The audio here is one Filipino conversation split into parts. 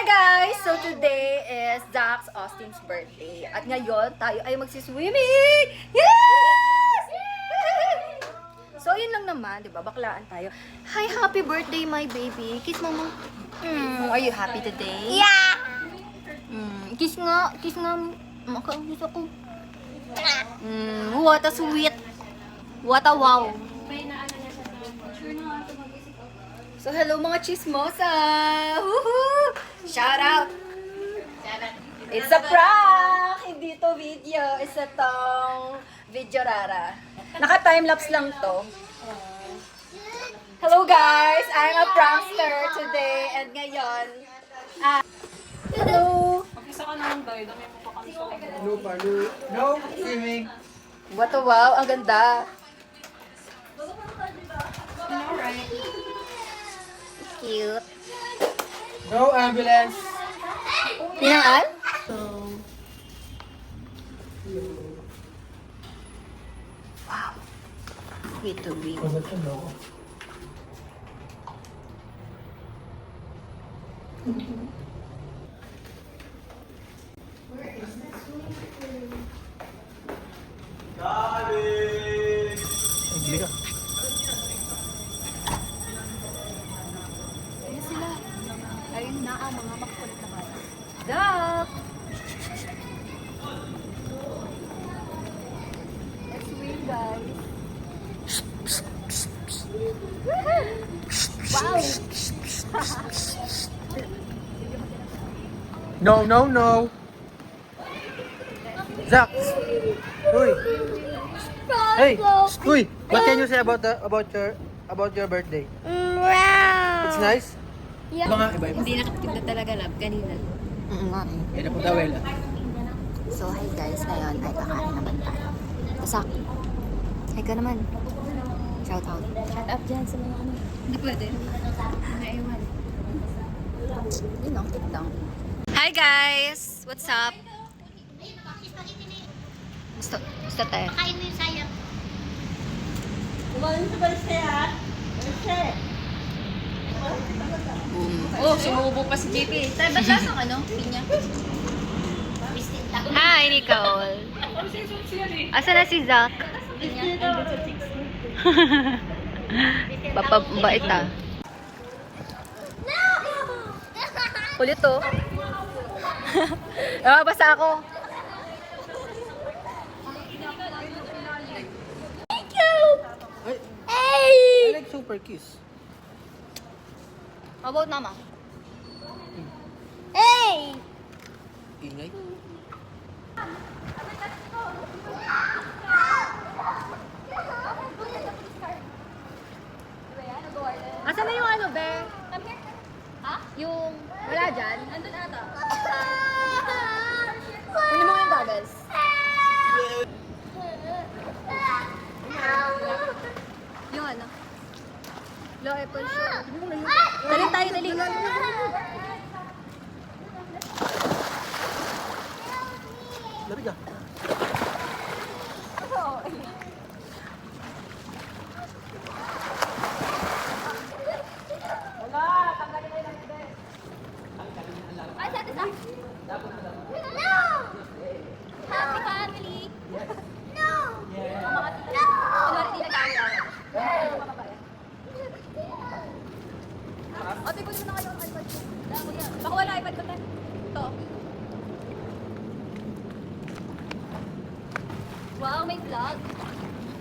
guys! So today is Zach's Austin's birthday. At ngayon, tayo ay magsiswimming! Yes! So yun lang naman, di ba? Baklaan tayo. Hi, happy birthday, my baby. Kiss mo mo. Are you happy today? Yeah! Kiss nga. Kiss nga. Makaulis ako. What a sweet. What a wow. So hello mga chismosa. Woohoo! Shout out. It's a prank. Hindi to video. It's a video rara. Naka-timelapse lang to. Hello guys! I'm a prankster today and ngayon. Hello! Isa ka naman ba? Dami mo pa kami sa No swimming. What a wow! Ang ganda! Cute. No ambulance. Pinangan? Wow. Wait to be. Ayun sila. Ayun na ang mga makulit na bata. Duck! Let's swim, guys. Wow! No. Zach. Uy. Hey. Uy. What can you say about your birthday? Wow! It's nice. Yeah. Mga iba-iba. Hindi nakatipid talaga, love, kanina. Nga eh. Yan na po tawel. So, hi guys. Ngayon ay kakain naman tayo. Tasak. Hi ka naman. Shout out. Shout out dyan sa mga ano. Hindi pwede. Naiwan. Yun know, take down. Hi guys! What's up? Gusto tayo. Kain mo yung sayang. Oh, sumubo pa si JP. Tayo ba siya ano? Pinya? Hi, Nicole. Asa na si Zach? Papabait ah. Ulit to. Basta ako. I like super kiss. How about mama? Hey! Ingay. Asa na yung ano, be? Ha? Yung wala dyan? Andun ata. Kunin mo yung goggles. Yung ano? Low apple shore. Dali tayo, dali. Labi ka. Ay, sa atin sa... No! Happy family! No! Ang mga tita. Ano rin, di nag-aaway. Ate, kunin mo na kayo ang iPad ko. Baka wala iPad ko, Ate. Ito. Wow, may vlog.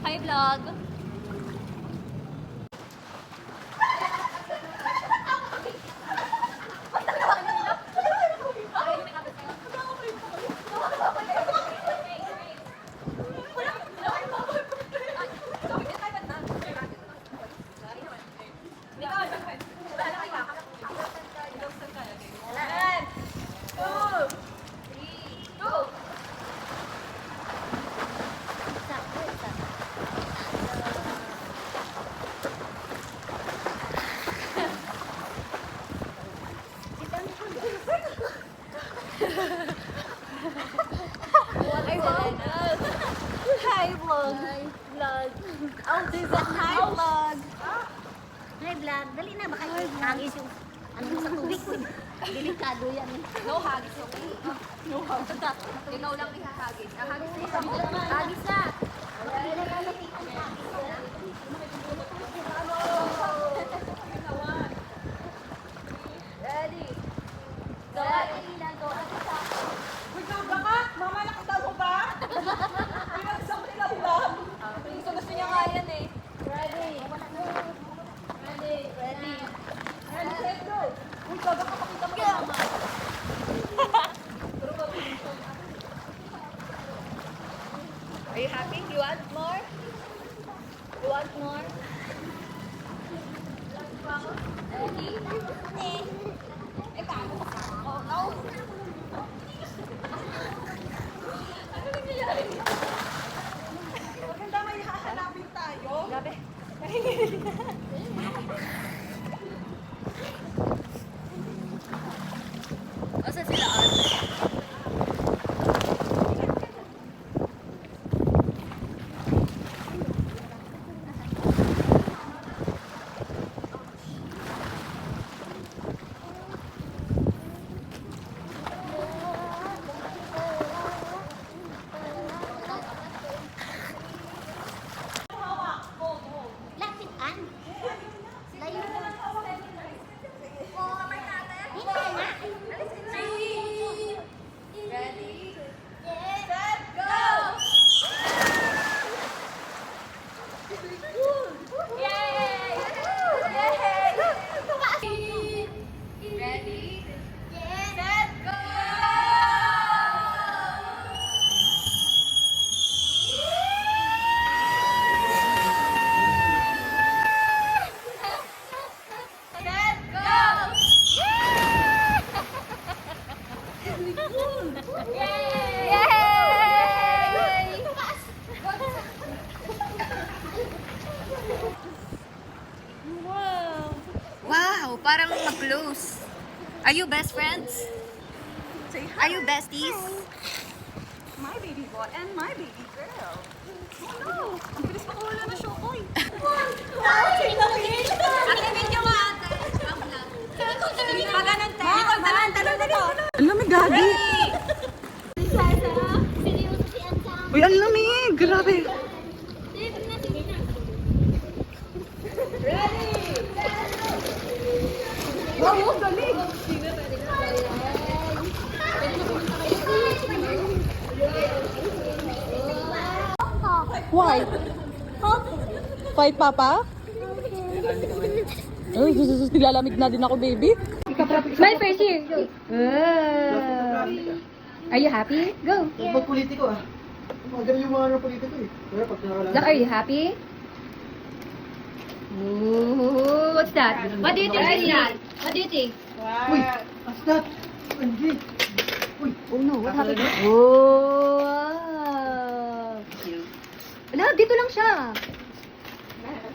Hi, vlog. Hi, vlog. Vlog. Oh, there's a hi, vlog. Hi, vlog. Dali na, baka hangis yung ano sa tubig ko. Delikado yan. No hugs, okay? No hugs. Ikaw lang ihahagis. Ahagis na ito. Agis na! Ready? Go, Ilan, go. Gusto niya nga yan eh. Ready? Ready? Are you happy? You want more? You want more? Asa sila ate? Lapit an. Layo. Hindi nga. Ready? Set, Go! Yay! Ready? Set, Go! Set, go! Yay! Wow, parang mag-close. Are you best friends? Are you besties? My baby boy and my baby girl. Oh no! Ang bilis makawala na siya, oy! Activate yung ate! Pag ganun tayo. Talon na to. Ang lamig, Gabi. Seryoso si Ansa. Uy, ang lamig. Grabe. Why? Fight, Papa? Ay, Jesus, nilalamig na din ako, baby. Smile first here. Go. Are you happy? Go. Pag politiko ah. Ganun yung mga ano politiko eh. Pero pag nakala. Zach, are you happy? Ooh, what's that? What do you think is that? What do you think? Uy! What's that? OMG! Uy! Oh no, what happened? Oh, wow. Wala, dito lang siya.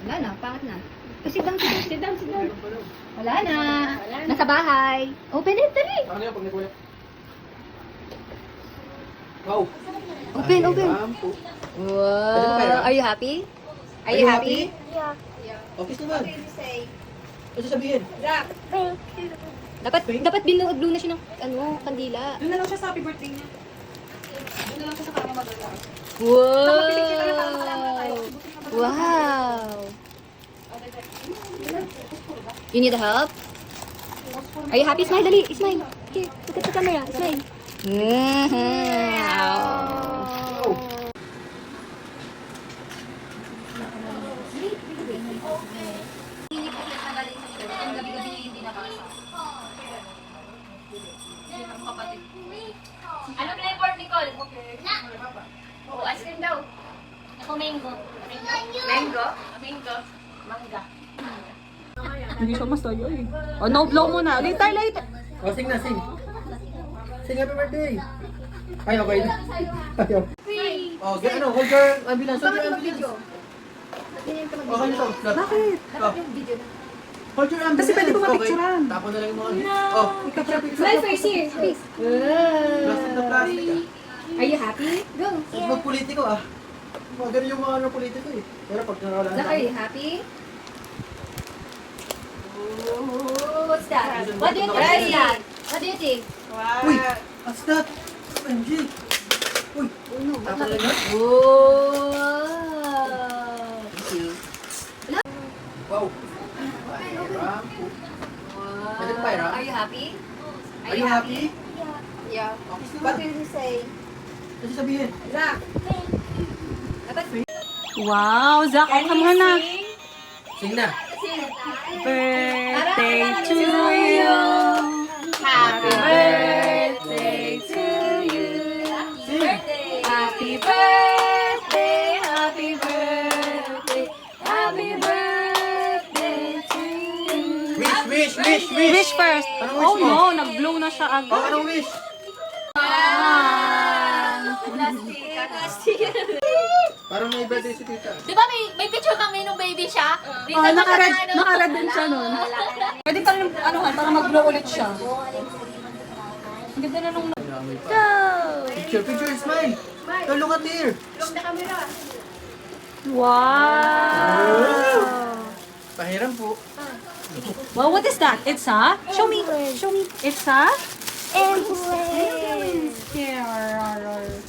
Wala na, pangit na. Sit down, sit down, sit down. Wala na. Nasa bahay. Open it, dali. Ano yan pag nagwala? Wow! Open, open. Rampo. Wow. Are you happy? Are you happy? Office naman. Ano sasabihin? Dapat binuhaglo na siya ng kandila. Doon na lang siya sa happy birthday niya. Doon na lang siya sa kanya magagawa. Wow! Wow! You need help? Are you happy? Smile, dali. Smile. Here, look at the camera. Smile. Wow! Ano flavor, Nicole? Oo, ice cream daw. Ako mango. Mango? Mango? Mangga. Hindi siya masaya eh. Oh, no, blow mo na. Later, later. O, sing na, sing. Sing happy birthday. Ay, okay. Ayaw. Oh, ano, hold your ambulance. Hold your ambulance. Okay na to. Bakit? Hold your ambulance. Kasi pwede mo mapicturean. Okay. Tapon na lang yung mga Oh, picture, picture. Smile first here, please. Plastic na plastic ah. Are you happy? Go. Huwag mag-politiko ah. Ganun yung mga ano politiko eh. Pero pag nakawala Zach, are you happy? Ooh, what's that? What do you think is that? What do you think? Uy! What's that? OMG! Uy! Tapos lang yun? Oh! Thank you. Wow! Pyra. Pwede ba Pyra? Are you happy? Are you happy? Yeah. Okay, What sila. will you say? Ano sabihin? Zach! Wow, Zach, come on na. Sing na. Birthday to you. Happy birthday to you. Sing! Happy birthday, happy birthday, happy birthday to you. Wish! Wish first. Anong wish Oh mo? no, nag-blow na siya Oh, agad. anong wish? Parang may birthday si tita. Di ba may picture kami nung baby siya? Dito Oh, ba nakared, siya na- nakared din siya nun. Pwede pa rin, ano nga, para mag-blow ulit siya. Ang ganda na nung... Picture, smile! Oh, look at here! Wow! Pahiram po. Well, what is that? It's a? Show me. It's a? Airplanes. Yeah.